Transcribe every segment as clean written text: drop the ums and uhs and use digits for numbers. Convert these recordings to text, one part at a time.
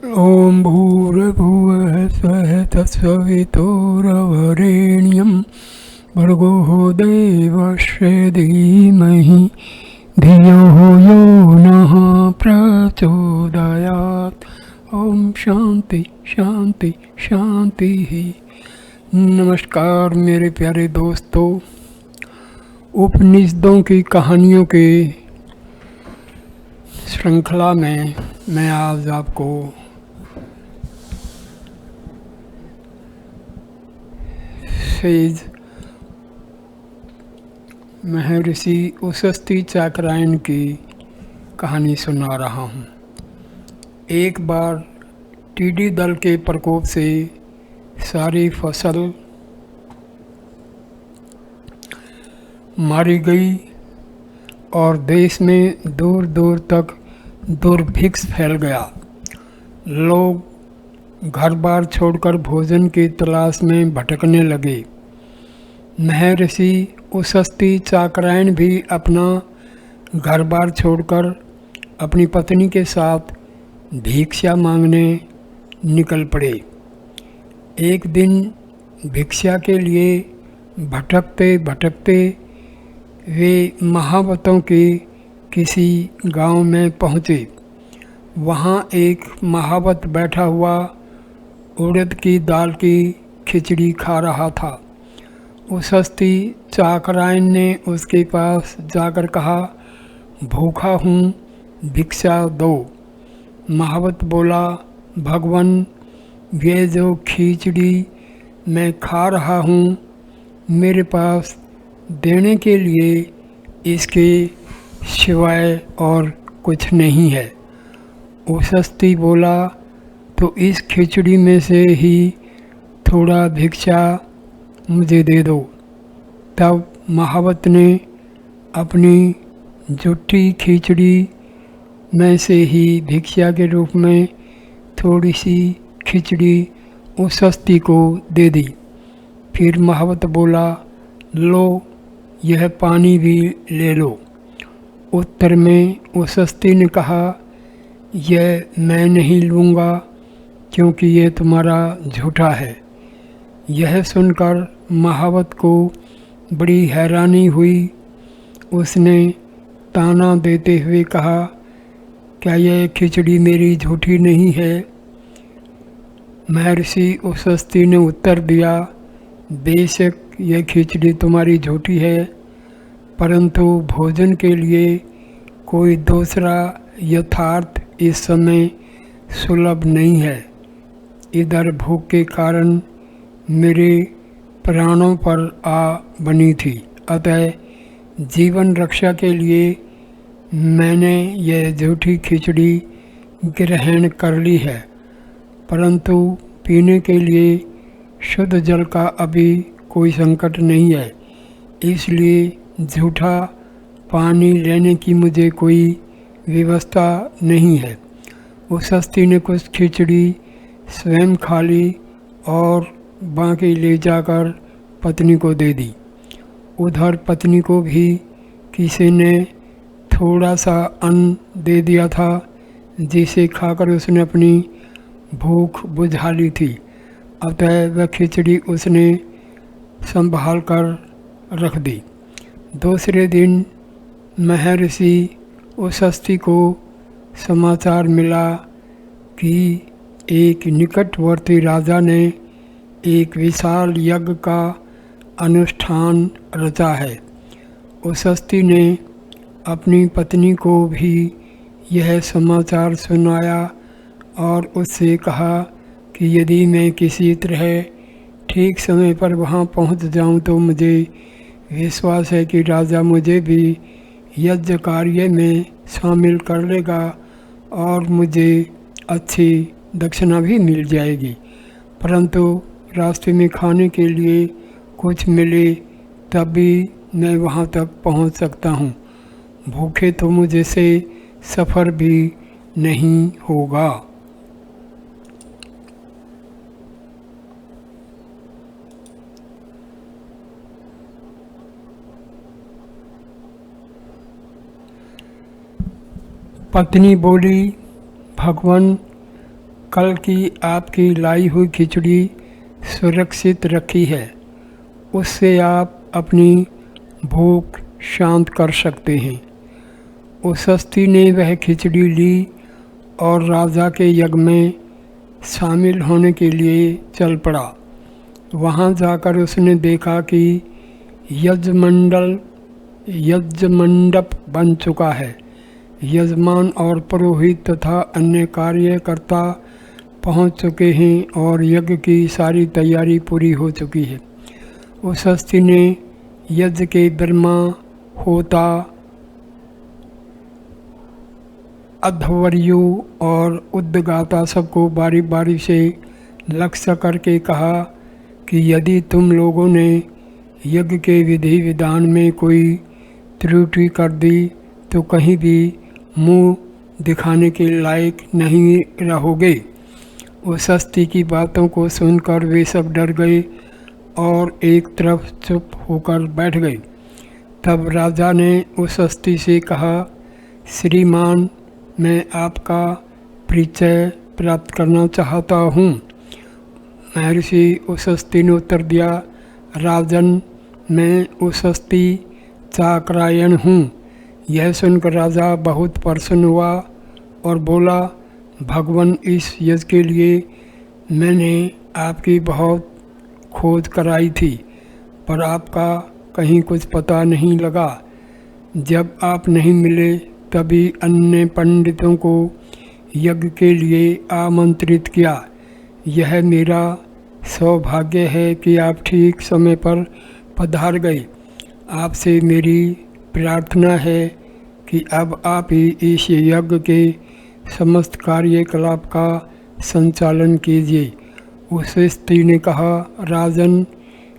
ॐ भूर्भुवः स्वः तत्सवितुर्वरेण्यं भर्गो देवस्य धीमहि धियो यो नः प्रचोदयात्। ओम शांति शांति शांति ही। नमस्कार मेरे प्यारे दोस्तों, उपनिषदों की कहानियों के श्रृंखला में मैं आज आपको सेज महर्षि उशस्ति चाक्रायण की कहानी सुना रहा हूँ। एक बार टिड्डी दल के प्रकोप से सारी फसल मारी गई और देश में दूर दूर तक दुर्भिक्ष फैल गया। लोग घर बार छोड़कर भोजन की तलाश में भटकने लगे। महर्षि उशस्ति चाक्रायण भी अपना घर बार छोड़कर अपनी पत्नी के साथ भिक्षा मांगने निकल पड़े। एक दिन भिक्षा के लिए भटकते भटकते वे महावतों के किसी गांव में पहुँचे। वहाँ एक महावत बैठा हुआ उड़द की दाल की खिचड़ी खा रहा था। उशस्ति चाक्रायण ने उसके पास जाकर कहा, भूखा हूँ, भिक्षा दो। महावत बोला, भगवान, ये जो खिचड़ी मैं खा रहा हूँ, मेरे पास देने के लिए इसके सिवाय और कुछ नहीं है। उशस्ति बोला, तो इस खिचड़ी में से ही थोड़ा भिक्षा मुझे दे दो। तब महावत ने अपनी जूठी खिचड़ी में से ही भिक्षा के रूप में थोड़ी सी खिचड़ी उशस्ति को दे दी। फिर महावत बोला, लो, यह पानी भी ले लो। उत्तर में उशस्ति ने कहा, यह मैं नहीं लूँगा क्योंकि ये तुम्हारा झूठा है। यह सुनकर महावत को बड़ी हैरानी हुई। उसने ताना देते हुए कहा, क्या यह खिचड़ी मेरी झूठी नहीं है? महर्षि उशस्ति ने उत्तर दिया, बेशक यह खिचड़ी तुम्हारी झूठी है, परंतु भोजन के लिए कोई दूसरा यथार्थ इस समय सुलभ नहीं है। इधर भूख के कारण मेरे प्राणों पर आ बनी थी, अतः जीवन रक्षा के लिए मैंने यह झूठी खिचड़ी ग्रहण कर ली है, परंतु पीने के लिए शुद्ध जल का अभी कोई संकट नहीं है, इसलिए झूठा पानी लेने की मुझे कोई व्यवस्था नहीं है। उशस्ति ने कुछ खिचड़ी स्वयं खा ली और बाकी ले जाकर पत्नी को दे दी। उधर पत्नी को भी किसी ने थोड़ा सा अन्न दे दिया था, जिसे खाकर उसने अपनी भूख बुझा ली थी। अतः वह खिचड़ी उसने संभाल कर रख दी। दूसरे दिन महर्षि उशस्ति को समाचार मिला कि एक निकटवर्ती राजा ने एक विशाल यज्ञ का अनुष्ठान रचा है। उशस्ति ने अपनी पत्नी को भी यह समाचार सुनाया और उससे कहा कि यदि मैं किसी तरह ठीक समय पर वहां पहुंच जाऊं तो मुझे विश्वास है कि राजा मुझे भी यज्ञ कार्य में शामिल कर लेगा और मुझे अच्छी दक्षिणा भी मिल जाएगी। परंतु रास्ते में खाने के लिए कुछ मिले तभी मैं वहाँ तक पहुँच सकता हूँ। भूखे तो मुझे से सफ़र भी नहीं होगा। पत्नी बोली, भगवान, कल की आपकी लाई हुई खिचड़ी सुरक्षित रखी है, उससे आप अपनी भूख शांत कर सकते हैं। उस हस्ती ने वह खिचड़ी ली और राजा के यज्ञ में शामिल होने के लिए चल पड़ा। वहाँ जाकर उसने देखा कि यज्ञमंडप बन चुका है। यजमान और पुरोहित तथा अन्य कार्यकर्ता पहुँच चुके हैं और यज्ञ की सारी तैयारी पूरी हो चुकी है। उस हस्ती ने यज्ञ के ब्रह्मा, होता, अध्वर्यु और उद्गाता सबको बारी बारी से लक्ष्य करके कहा कि यदि तुम लोगों ने यज्ञ के विधि विधान में कोई त्रुटि कर दी तो कहीं भी मुंह दिखाने के लायक नहीं रहोगे। उस हस्ती की बातों को सुनकर वे सब डर गए और एक तरफ चुप होकर बैठ गए। तब राजा ने उस हस्ती से कहा, श्रीमान, मैं आपका परिचय प्राप्त करना चाहता हूँ। महर्षि उस हस्ती ने उत्तर दिया, राजन, मैं उस हस्ती चाक्रायण हूँ। यह सुनकर राजा बहुत प्रसन्न हुआ और बोला, भगवान, इस यज्ञ के लिए मैंने आपकी बहुत खोज कराई थी, पर आपका कहीं कुछ पता नहीं लगा। जब आप नहीं मिले तभी अन्य पंडितों को यज्ञ के लिए आमंत्रित किया। यह मेरा सौभाग्य है कि आप ठीक समय पर पधार गए। आपसे मेरी प्रार्थना है कि अब आप ही इस यज्ञ के समस्त कार्यकलाप का संचालन कीजिए। उस स्त्री ने कहा, राजन,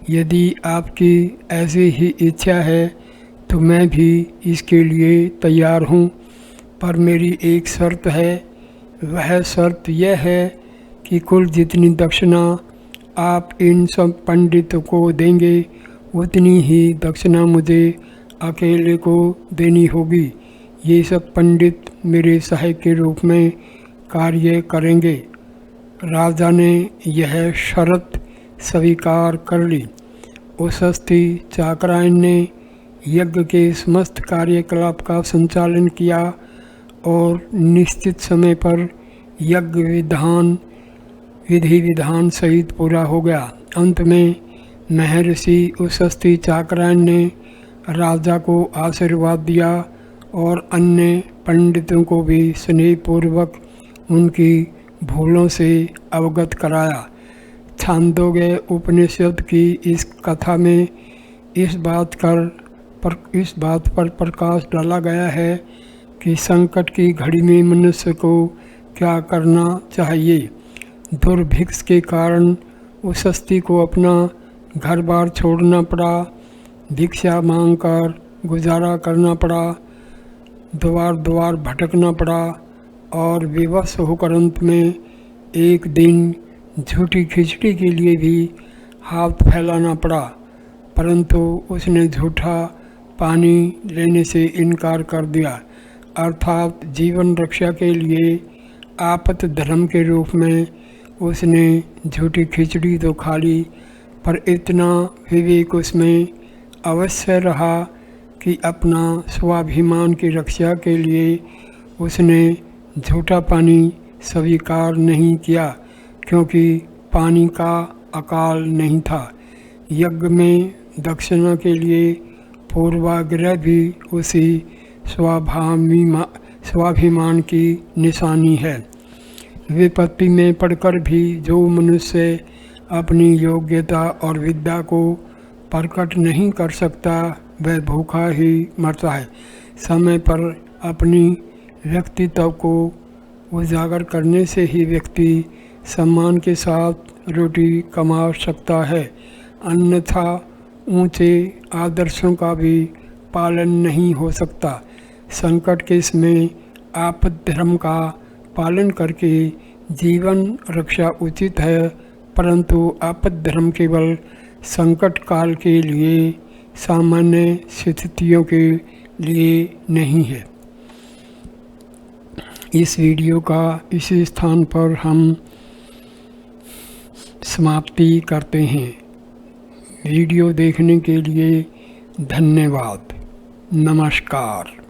यदि आपकी ऐसी ही इच्छा है तो मैं भी इसके लिए तैयार हूँ, पर मेरी एक शर्त है। वह शर्त यह है कि कुल जितनी दक्षिणा आप इन सब पंडितों को देंगे उतनी ही दक्षिणा मुझे अकेले को देनी होगी। ये सब पंडित मेरे सहायक के रूप में कार्य करेंगे। राजा ने यह शर्त स्वीकार कर ली। उस हस्ती चाक्रायण ने यज्ञ के समस्त कार्यकलाप का संचालन किया और निश्चित समय पर यज्ञ विधि विधान सहित पूरा हो गया। अंत में महर्षि उस हस्ती चाक्रायण ने राजा को आशीर्वाद दिया और अन्य पंडितों को भी स्नेहपूर्वक उनकी भूलों से अवगत कराया। छांदोग्य उपनिषद की इस कथा में इस बात पर प्रकाश डाला गया है कि संकट की घड़ी में मनुष्य को क्या करना चाहिए। दुर्भिक्ष के कारण उस हस्ती को अपना घर बार छोड़ना पड़ा, भिक्षा मांगकर गुजारा करना पड़ा, द्वार द्वार भटकना पड़ा और विवश होकर अंत में एक दिन झूठी खिचड़ी के लिए भी हाथ फैलाना पड़ा, परंतु उसने झूठा पानी लेने से इनकार कर दिया। अर्थात जीवन रक्षा के लिए आपत धर्म के रूप में उसने झूठी खिचड़ी तो खा ली, पर इतना विवेक उसमें अवश्य रहा कि अपना स्वाभिमान की रक्षा के लिए उसने झूठा पानी स्वीकार नहीं किया, क्योंकि पानी का अकाल नहीं था। यज्ञ में दक्षिणा के लिए पूर्वाग्रह भी उसी स्वाभिमान की निशानी है। विपत्ति में पड़कर भी जो मनुष्य अपनी योग्यता और विद्या को प्रकट नहीं कर सकता वह भूखा ही मरता है। समय पर अपनी व्यक्तित्व को उजागर करने से ही व्यक्ति सम्मान के साथ रोटी कमा सकता है, अन्यथा ऊंचे आदर्शों का भी पालन नहीं हो सकता। संकट के समय आपद धर्म का पालन करके जीवन रक्षा उचित है, परंतु आपद धर्म केवल संकट काल के लिए, सामान्य स्थितियों के लिए नहीं है। इस वीडियो का इसी स्थान पर हम समाप्ति करते हैं। वीडियो देखने के लिए धन्यवाद। नमस्कार।